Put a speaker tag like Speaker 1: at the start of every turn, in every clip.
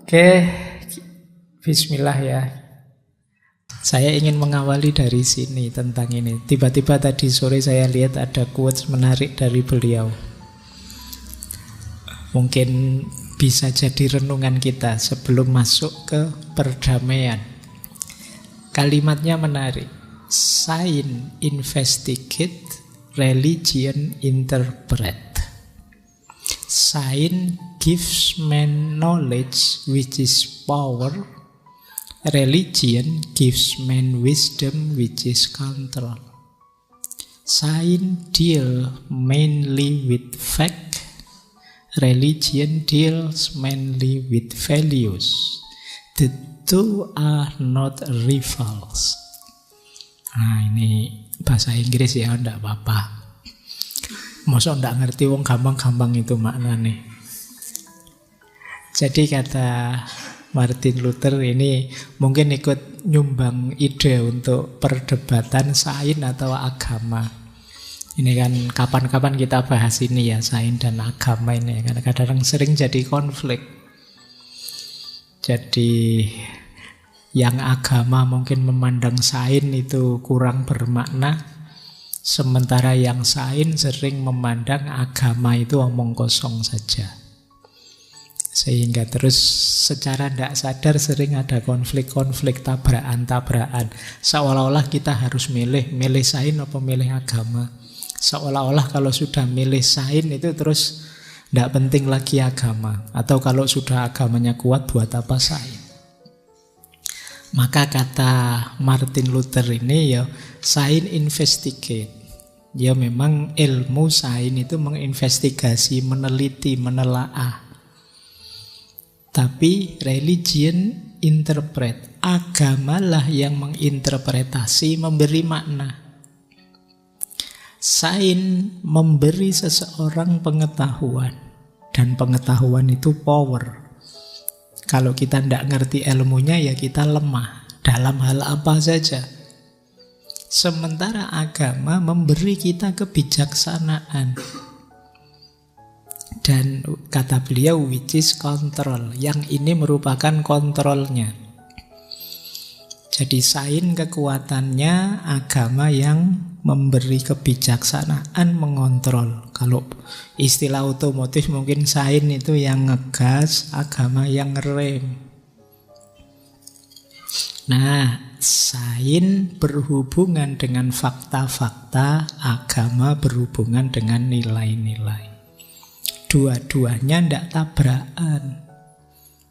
Speaker 1: Oke, bismillah ya. Saya ingin mengawali dari sini tentang ini. Tiba-tiba tadi sore saya lihat ada quotes menarik dari beliau. Mungkin bisa jadi renungan kita sebelum masuk ke perdamaian. Kalimatnya menarik. Science investigate, religion interpret. Science gives man knowledge which is power. Religion gives man wisdom which is control. Science deals mainly with fact. Religion deals mainly with values. The two are not rivals. Nah, ini bahasa Inggris ya, enggak apa-apa. Masa enggak ngerti wong gampang-gampang itu maknanya. Jadi kata Martin Luther ini mungkin ikut nyumbang ide untuk perdebatan sains atau agama. Ini kan kapan-kapan kita bahas ini ya, sains dan agama ini. Karena kadang sering jadi konflik. Jadi yang agama mungkin memandang sains itu kurang bermakna, sementara yang sains sering memandang agama itu omong kosong saja. Sehingga terus secara tidak sadar sering ada konflik-konflik, tabrakan-tabrakan. Seolah-olah kita harus milih sains apa milih agama. Seolah-olah kalau sudah milih sains itu terus tidak penting lagi agama. Atau kalau sudah agamanya kuat buat apa sains. Maka kata Martin Luther ini ya, sains investigate. Ya memang ilmu sains itu menginvestigasi, meneliti, menelaah. Tapi religion interpret, agamalah yang menginterpretasi, memberi makna. Sains memberi seseorang pengetahuan, dan pengetahuan itu power. Kalau kita tidak ngerti ilmunya ya kita lemah dalam hal apa saja. Sementara agama memberi kita kebijaksanaan. Dan kata beliau which is control, yang ini merupakan kontrolnya. Jadi sains kekuatannya, agama yang memberi kebijaksanaan, mengontrol. Kalau istilah otomotif mungkin sains itu yang ngegas, agama yang ngerem. Nah, sains berhubungan dengan fakta-fakta, agama berhubungan dengan nilai-nilai. Dua-duanya tidak tabrakan,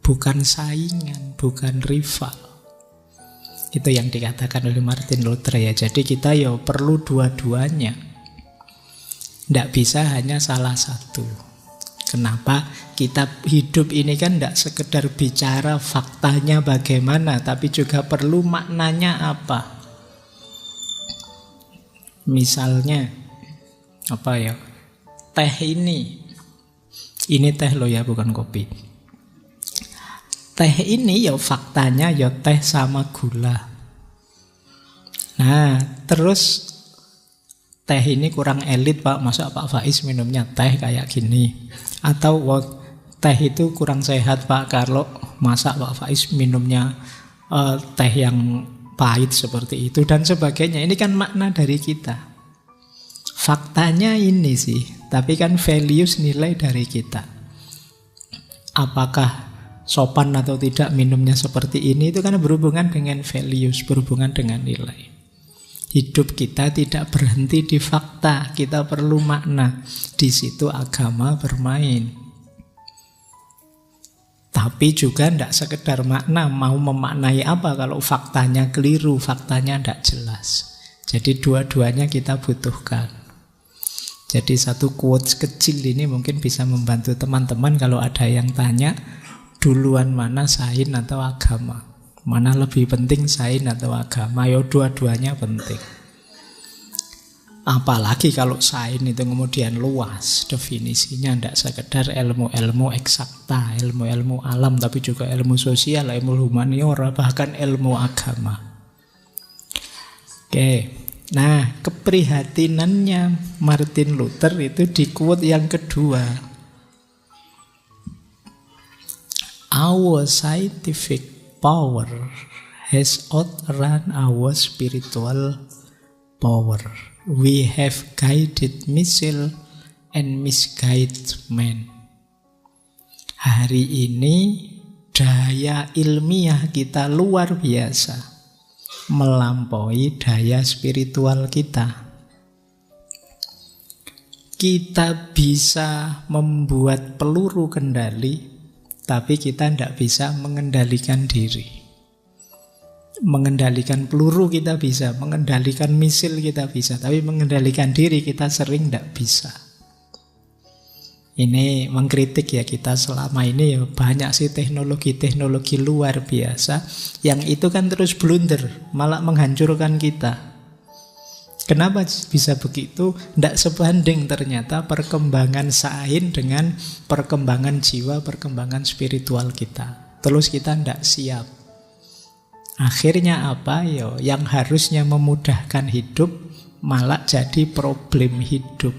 Speaker 1: bukan saingan, bukan rival. Itu yang dikatakan oleh Martin Luther ya. Jadi kita ya perlu dua-duanya. Tidak bisa hanya salah satu. Kenapa? Kita hidup ini kan tidak sekedar bicara faktanya bagaimana, tapi juga perlu maknanya apa. Misalnya, apa ya? Teh ini teh loh ya, bukan kopi. Teh ini ya faktanya ya teh sama gula. Nah, terus teh ini kurang elit Pak, masa Pak Faiz minumnya teh kayak gini? Atau teh itu kurang sehat Pak, kalau masa Pak Faiz minumnya teh yang pahit seperti itu dan sebagainya. Ini kan makna dari kita. Faktanya ini sih, tapi kan values, nilai dari kita. Apakah sopan atau tidak minumnya seperti ini, itu kan berhubungan dengan values, berhubungan dengan nilai. Hidup kita tidak berhenti di fakta, kita perlu makna. Di situ agama bermain. Tapi juga tidak sekedar makna, mau memaknai apa kalau faktanya keliru, faktanya tidak jelas. Jadi dua-duanya kita butuhkan. Jadi satu quotes kecil ini mungkin bisa membantu teman-teman kalau ada yang tanya, duluan mana sains atau agama? Mana lebih penting sains atau agama? Ya dua-duanya penting. Apalagi kalau sains itu kemudian luas definisinya, tidak sekedar ilmu-ilmu eksakta, ilmu-ilmu alam, tapi juga ilmu sosial, ilmu humaniora, bahkan ilmu agama. Oke. Nah, keprihatinannya Martin Luther itu di quote yang kedua. our scientific power has outrun our spiritual power. We have guided missile and misguided man. Hari ini daya ilmiah kita luar biasa, melampaui daya spiritual kita. Kita bisa membuat peluru kendali, tapi kita tidak bisa mengendalikan diri. Mengendalikan peluru kita bisa, mengendalikan misil kita bisa, tapi mengendalikan diri kita sering tidak bisa. Ini mengkritik ya, kita selama ini ya banyak sih teknologi-teknologi luar biasa yang itu kan terus blunder, malah menghancurkan kita. Kenapa bisa begitu? Tidak sebanding ternyata perkembangan sains dengan perkembangan jiwa, perkembangan spiritual kita. Terus kita tidak siap. Akhirnya apa? Yang harusnya memudahkan hidup malah jadi problem hidup.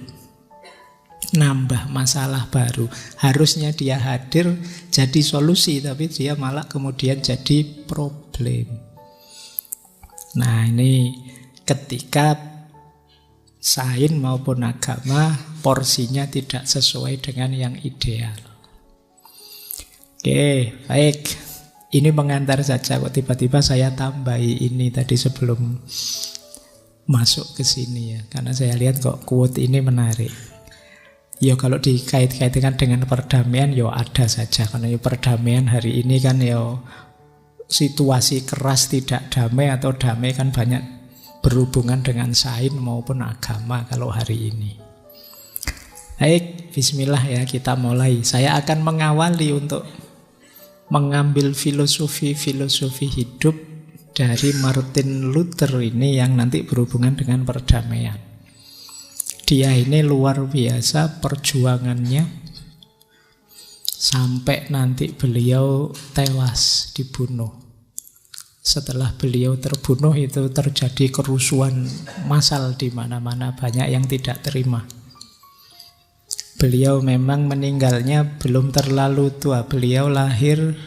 Speaker 1: Nambah masalah baru. Harusnya dia hadir jadi solusi, tapi dia malah kemudian jadi problem. Nah, ini ketika sains maupun agama porsinya tidak sesuai dengan yang ideal. Oke, baik. Ini pengantar saja kok, tiba-tiba saya tambahi ini tadi sebelum masuk ke sini ya. Karena saya lihat kok quote ini menarik. Ya kalau dikait-kaitkan dengan perdamaian ya ada saja. Karena ya perdamaian hari ini kan ya situasi keras tidak damai atau damai kan banyak berhubungan dengan sains maupun agama kalau hari ini. Baik, bismillah ya, kita mulai. Saya akan mengawali untuk mengambil filosofi hidup dari Martin Luther ini yang nanti berhubungan dengan perdamaian. Dia ini luar biasa perjuangannya sampai nanti beliau tewas dibunuh. Setelah beliau terbunuh itu terjadi kerusuhan massal di mana-mana, banyak yang tidak terima. Beliau memang meninggalnya belum terlalu tua. Beliau lahir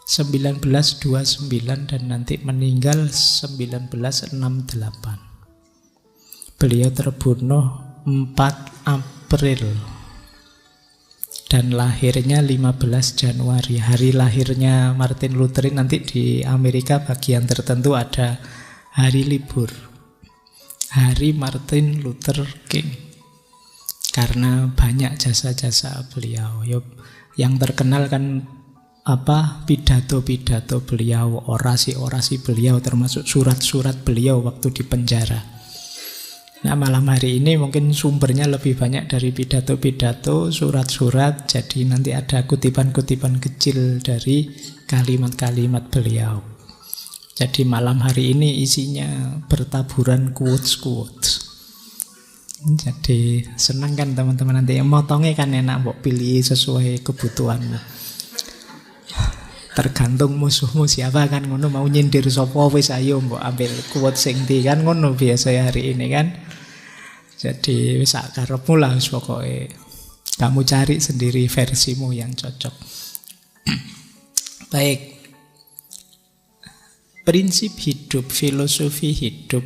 Speaker 1: 1929 dan nanti meninggal 1968. Beliau terbunuh 4 April dan lahirnya 15 Januari. Hari lahirnya Martin Luther nanti di Amerika bagian tertentu ada hari libur, Hari Martin Luther King, karena banyak jasa-jasa beliau. Yang terkenal kan pidato-pidato beliau, orasi-orasi beliau, termasuk surat-surat beliau waktu di penjara. Nah, malam hari ini mungkin sumbernya lebih banyak dari pidato-pidato, surat-surat. Jadi nanti ada kutipan-kutipan kecil dari kalimat-kalimat beliau. Jadi malam hari ini isinya bertaburan quotes-quotes. Jadi senang kan teman-teman, nanti motongnya kan enak, mbok pilih sesuai kebutuhanmu. Tergantung musuhmu siapa kan ngono, mau nyindir sapa wis ayo mbok ambil quotes sing ndi kan ngono biasa hari ini kan. Jadi wis sak karepmu lah wis pokoke. Kamu cari sendiri versimu yang cocok. Baik. Prinsip hidup, filosofi hidup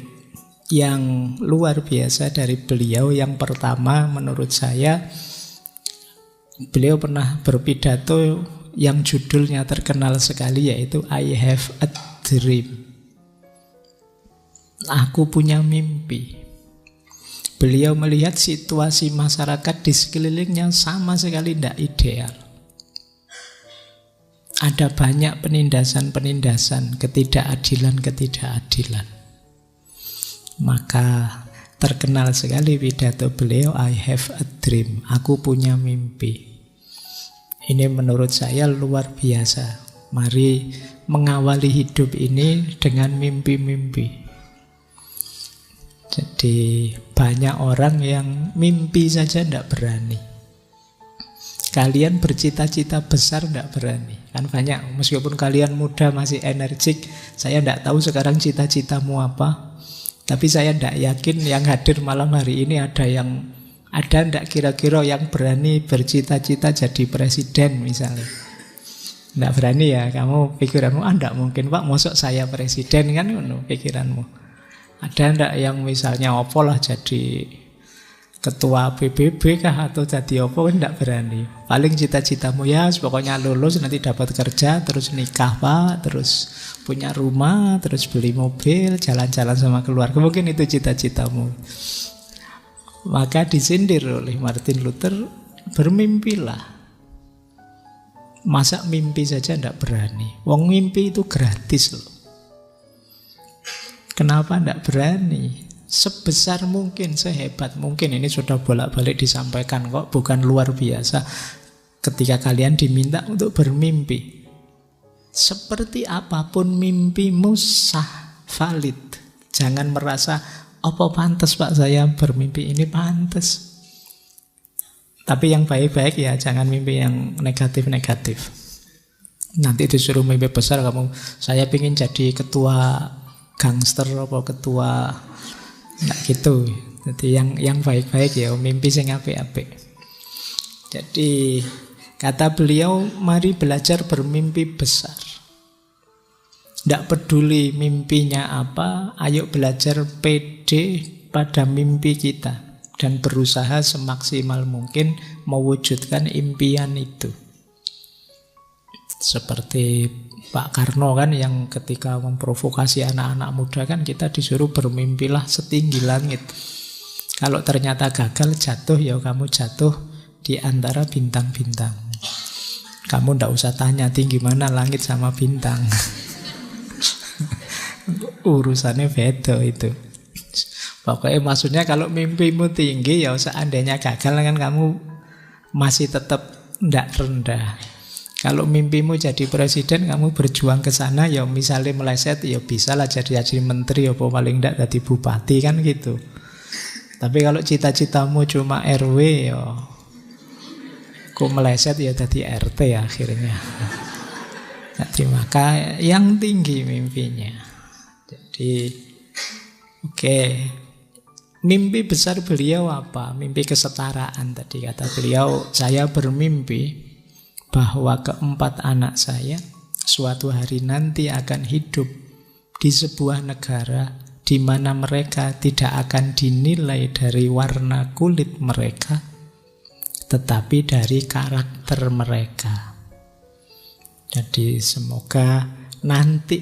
Speaker 1: yang luar biasa dari beliau yang pertama menurut saya, beliau pernah berpidato yang judulnya terkenal sekali, yaitu I have a dream. Aku punya mimpi. Beliau melihat situasi masyarakat di sekelilingnya sama sekali tidak ideal. Ada banyak penindasan-penindasan, ketidakadilan-ketidakadilan. Maka terkenal sekali pidato beliau, I have a dream. Aku punya mimpi. Ini menurut saya luar biasa. Mari mengawali hidup ini dengan mimpi-mimpi. Jadi banyak orang yang mimpi saja tidak berani. Kalian bercita-cita besar tidak berani. Kan banyak, meskipun kalian muda masih energik. Saya tidak tahu sekarang cita-citamu apa. Tapi saya tidak yakin yang hadir malam hari ini ada tidak kira-kira yang berani bercita-cita jadi presiden misalnya. Nggak berani ya, kamu pikiranmu, nggak mungkin Pak, mosok saya presiden kan, pikiranmu. Ada ndak yang misalnya opo lah jadi ketua PBB kah atau jadi opo, kan ndak berani. Paling cita-citamu ya pokoknya lulus nanti dapat kerja, terus nikah Pak, terus punya rumah, terus beli mobil, jalan-jalan sama keluarga. Mungkin itu cita-citamu. Maka disindir oleh Martin Luther, bermimpilah. Masa mimpi saja ndak berani? Wong mimpi itu gratis loh. Kenapa ndak berani? Sebesar mungkin, sehebat mungkin. Ini sudah bolak-balik disampaikan kok, bukan luar biasa. Ketika kalian diminta untuk bermimpi, seperti apapun mimpimu sah, valid. Jangan merasa, apa pantas Pak saya bermimpi ini, pantas. Tapi yang baik-baik ya, jangan mimpi yang negatif-negatif. Nanti disuruh mimpi besar kamu, saya ingin jadi ketua gangster apa ketua, nggak gitu. Jadi yang baik-baik ya, mimpi sing apik-apik. Jadi kata beliau, mari belajar bermimpi besar. Nggak peduli mimpinya apa, ayo belajar pede pada mimpi kita dan berusaha semaksimal mungkin mewujudkan impian itu. Seperti Pak Karno kan, yang ketika memprovokasi anak-anak muda kan, kita disuruh bermimpilah setinggi langit. Kalau ternyata gagal, jatuh ya kamu jatuh di antara bintang-bintang. Kamu ndak usah tanya tinggi mana langit sama bintang. Urusannya beda itu. Pokoknya maksudnya kalau mimpimu tinggi, ya seandainya gagal kan kamu masih tetap ndak rendah. Kalau mimpimu jadi presiden, kamu berjuang ke sana, ya misalnya meleset, ya bisa lah jadi menteri, ya paling ndak jadi bupati kan gitu. Tapi kalau cita-citamu cuma RW, ya kok meleset ya jadi RT ya akhirnya. Jadi maka yang tinggi mimpinya. Jadi oke. Mimpi besar beliau apa? Mimpi kesetaraan tadi kata beliau. Saya bermimpi bahwa keempat anak saya suatu hari nanti akan hidup di sebuah negara di mana mereka tidak akan dinilai dari warna kulit mereka, tetapi dari karakter mereka. Jadi semoga nanti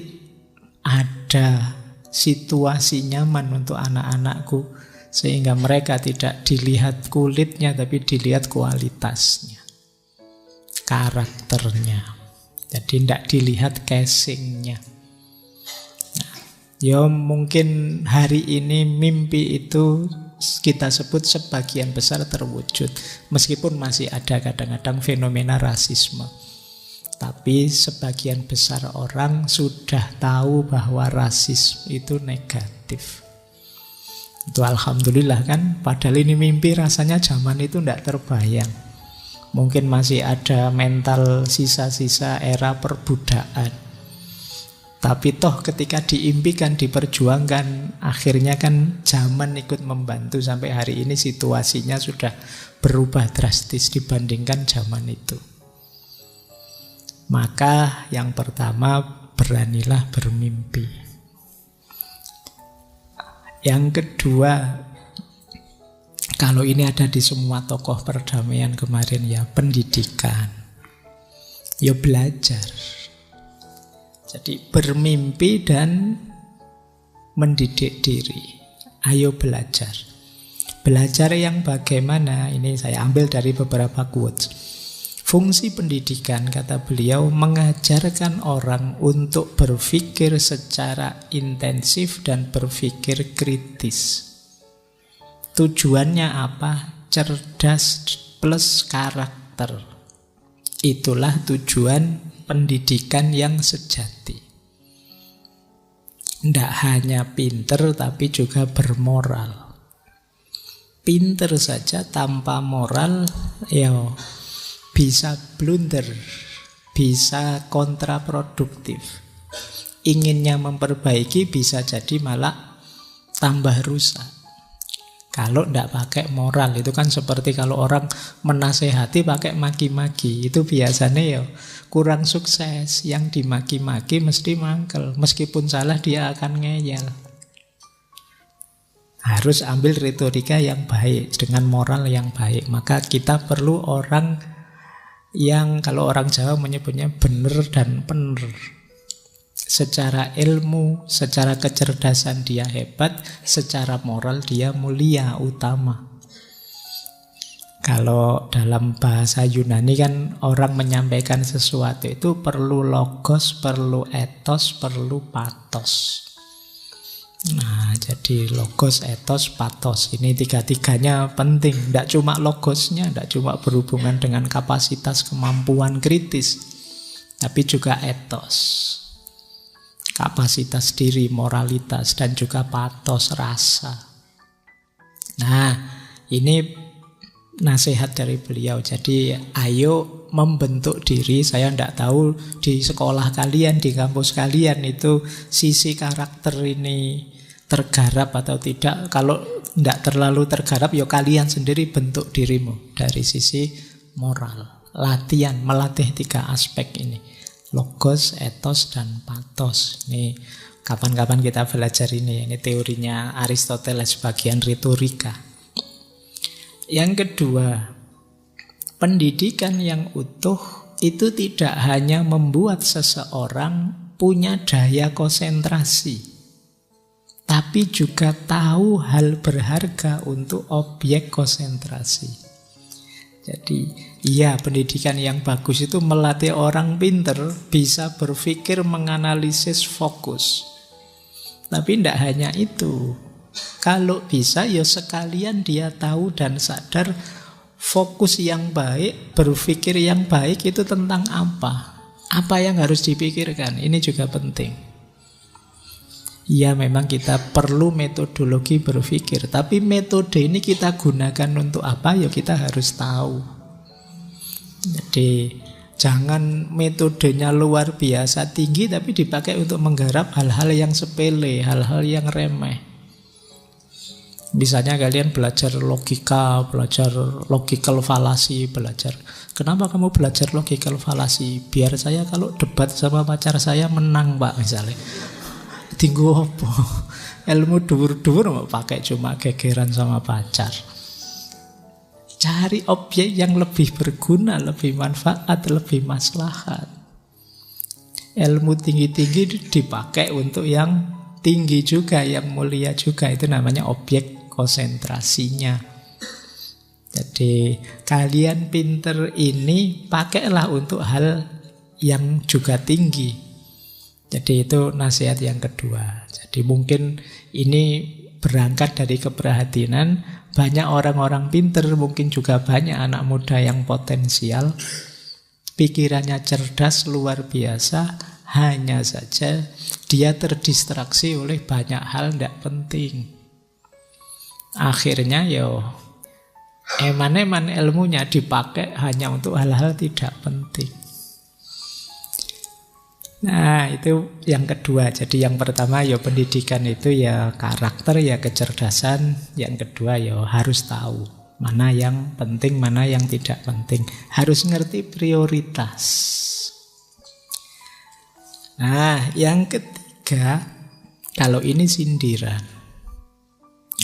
Speaker 1: ada situasi nyaman untuk anak-anakku, sehingga mereka tidak dilihat kulitnya, tapi dilihat kualitasnya, karakternya. Jadi tidak dilihat casingnya. Nah, ya mungkin hari ini mimpi itu kita sebut sebagian besar terwujud. Meskipun masih ada kadang-kadang fenomena rasisme. Tapi sebagian besar orang sudah tahu bahwa rasisme itu negatif. Itu alhamdulillah kan. Padahal ini mimpi rasanya zaman itu tidak terbayang. Mungkin masih ada mental sisa-sisa era perbudakan. Tapi toh ketika diimpikan, diperjuangkan, akhirnya kan zaman ikut membantu. Sampai hari ini situasinya sudah berubah drastis dibandingkan zaman itu. Maka yang pertama, beranilah bermimpi. Yang kedua, kalau ini ada di semua tokoh perdamaian kemarin ya, pendidikan. Ya belajar. Jadi bermimpi dan mendidik diri. Ayo belajar. Belajar yang bagaimana? Ini saya ambil dari beberapa quotes. Fungsi pendidikan, kata beliau, mengajarkan orang untuk berpikir secara intensif dan berpikir kritis. Tujuannya apa? Cerdas plus karakter. Itulah tujuan pendidikan yang sejati. Tidak hanya pinter, tapi juga bermoral. Pinter saja tanpa moral, ya bisa blunder, bisa kontraproduktif. Inginnya memperbaiki bisa jadi malah tambah rusak. Kalau tidak pakai moral, itu kan seperti kalau orang menasehati pakai maki-maki. Itu biasanya ya kurang sukses. Yang dimaki-maki mesti mangkel. Meskipun salah dia akan ngeyel. Harus ambil retorika yang baik, dengan moral yang baik. Maka kita perlu orang yang kalau orang Jawa menyebutnya bener dan pener. Secara ilmu, secara kecerdasan dia hebat, secara moral dia mulia, utama. Kalau dalam bahasa Yunani kan orang menyampaikan sesuatu itu perlu logos, perlu etos, perlu patos. Nah, jadi logos, etos, patos. Ini tiga-tiganya penting. Tidak cuma logosnya, tidak cuma berhubungan dengan kapasitas kemampuan kritis, tapi juga etos. Kapasitas diri, moralitas, dan juga patos, rasa. Nah, ini nasihat dari beliau. Jadi, ayo membentuk diri. Saya tidak tahu di sekolah kalian, di kampus kalian itu sisi karakter ini tergarap atau tidak. Kalau tidak terlalu tergarap, ya kalian sendiri bentuk dirimu dari sisi moral. Latihan, melatih 3 aspek ini. Logos, etos, dan patos. Ini kapan-kapan kita belajar ini. Ini teorinya Aristoteles bagian retorika. Yang kedua, pendidikan yang utuh itu tidak hanya membuat seseorang punya daya konsentrasi, tapi juga tahu hal berharga untuk objek konsentrasi. Jadi, iya, pendidikan yang bagus itu melatih orang pinter bisa berpikir, menganalisis, fokus. Tapi tidak hanya itu. Kalau bisa, ya sekalian dia tahu dan sadar fokus yang baik, berpikir yang baik itu tentang apa. Apa yang harus dipikirkan, ini juga penting. Ya, memang kita perlu metodologi berpikir, tapi metode ini kita gunakan untuk apa? Ya kita harus tahu. Jadi jangan metodenya luar biasa tinggi tapi dipakai untuk menggarap hal-hal yang sepele, hal-hal yang remeh. Misalnya kalian belajar logika, belajar logical fallacy, belajar. Kenapa kamu belajar logical fallacy? Biar saya kalau debat sama pacar saya menang, Pak, misalnya. Tinggu apa? Ilmu dhuwur-dhuwur mau pakai cuma gegeran sama pacar. Cari objek yang lebih berguna, lebih manfaat, lebih maslahat. Ilmu tinggi-tinggi dipakai untuk yang tinggi juga, yang mulia juga. Itu namanya objek konsentrasinya. Jadi kalian pinter ini pakailah untuk hal yang juga tinggi. Jadi itu nasihat yang kedua. Jadi mungkin ini berangkat dari keprihatinan. Banyak orang-orang pinter, mungkin juga banyak anak muda yang potensial. Pikirannya cerdas, luar biasa. Hanya saja dia terdistraksi oleh banyak hal tidak penting. Akhirnya eman-eman ilmunya dipakai hanya untuk hal-hal tidak penting. Nah, itu yang kedua. Jadi yang pertama pendidikan itu karakter, kecerdasan. Yang kedua harus tahu mana yang penting, mana yang tidak penting. Harus ngerti prioritas. Nah, yang ketiga, kalau ini sindiran.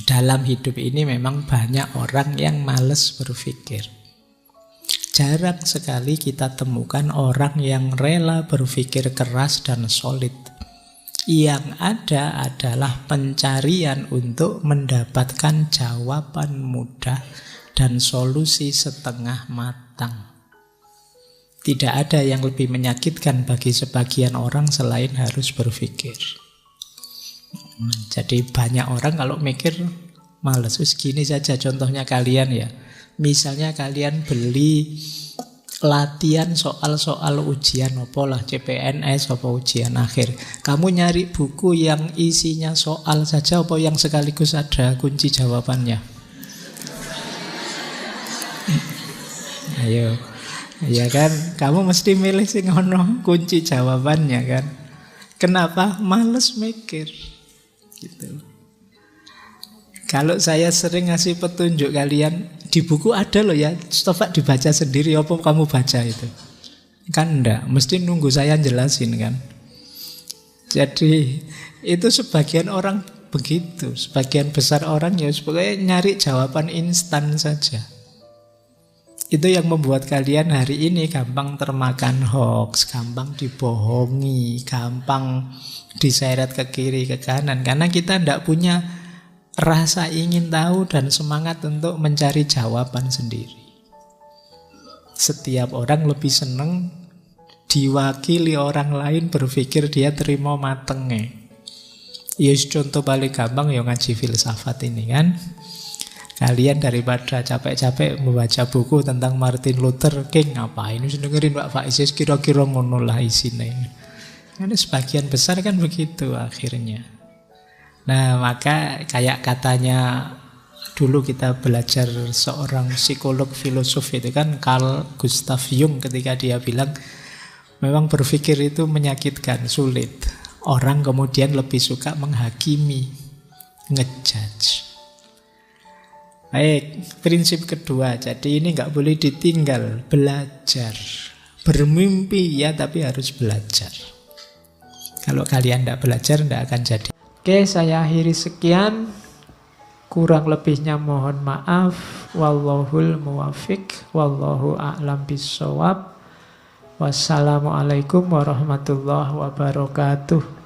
Speaker 1: Dalam hidup ini memang banyak orang yang malas berpikir. Jarang sekali kita temukan orang yang rela berpikir keras dan solid. Yang ada adalah pencarian untuk mendapatkan jawaban mudah dan solusi setengah matang. Tidak ada yang lebih menyakitkan bagi sebagian orang selain harus berpikir. Jadi banyak orang kalau mikir malas. Gini saja contohnya kalian ya. Misalnya kalian beli latihan soal-soal ujian lah, CPNS apa ujian akhir. Kamu nyari buku yang isinya soal saja apa yang sekaligus ada kunci jawabannya? Ayo. Ya kan, kamu mesti milih sing ono kunci jawabannya kan. Kenapa? Males mikir. Gitu. Kalau saya sering ngasih petunjuk kalian, di buku ada loh ya, coba dibaca sendiri, apa kamu baca itu? Kan enggak, mesti nunggu saya jelasin kan. Jadi itu sebagian orang begitu, sebagian besar orang ya sebagai nyari jawaban instan saja. Itu yang membuat kalian hari ini gampang termakan hoax, gampang dibohongi, gampang diseret ke kiri ke kanan. Karena kita tidak punya rasa ingin tahu dan semangat untuk mencari jawaban sendiri. Setiap orang lebih senang diwakili orang lain berpikir dia terima matengnya. Ya contoh paling gampang ya ngaji filsafat ini kan. Kalian daripada capek-capek membaca buku tentang Martin Luther King, ngapain ini dengerin Pak Faiz kira-kira ngono lah isinya. Karena sebagian besar kan begitu akhirnya. Nah, maka kayak katanya dulu kita belajar seorang psikolog filosof itu kan, Carl Gustav Jung, ketika dia bilang memang berpikir itu menyakitkan, sulit. Orang kemudian lebih suka menghakimi, ngejudge. Baik, prinsip kedua. Jadi ini nggak boleh ditinggal, belajar. Bermimpi ya, tapi harus belajar. Kalau kalian tidak belajar, tidak akan jadi. Oke, saya akhiri sekian. Kurang lebihnya mohon maaf. Wallahul muwafiq. Wallahu a'lam bishawab. Wassalamualaikum warahmatullahi wabarakatuh.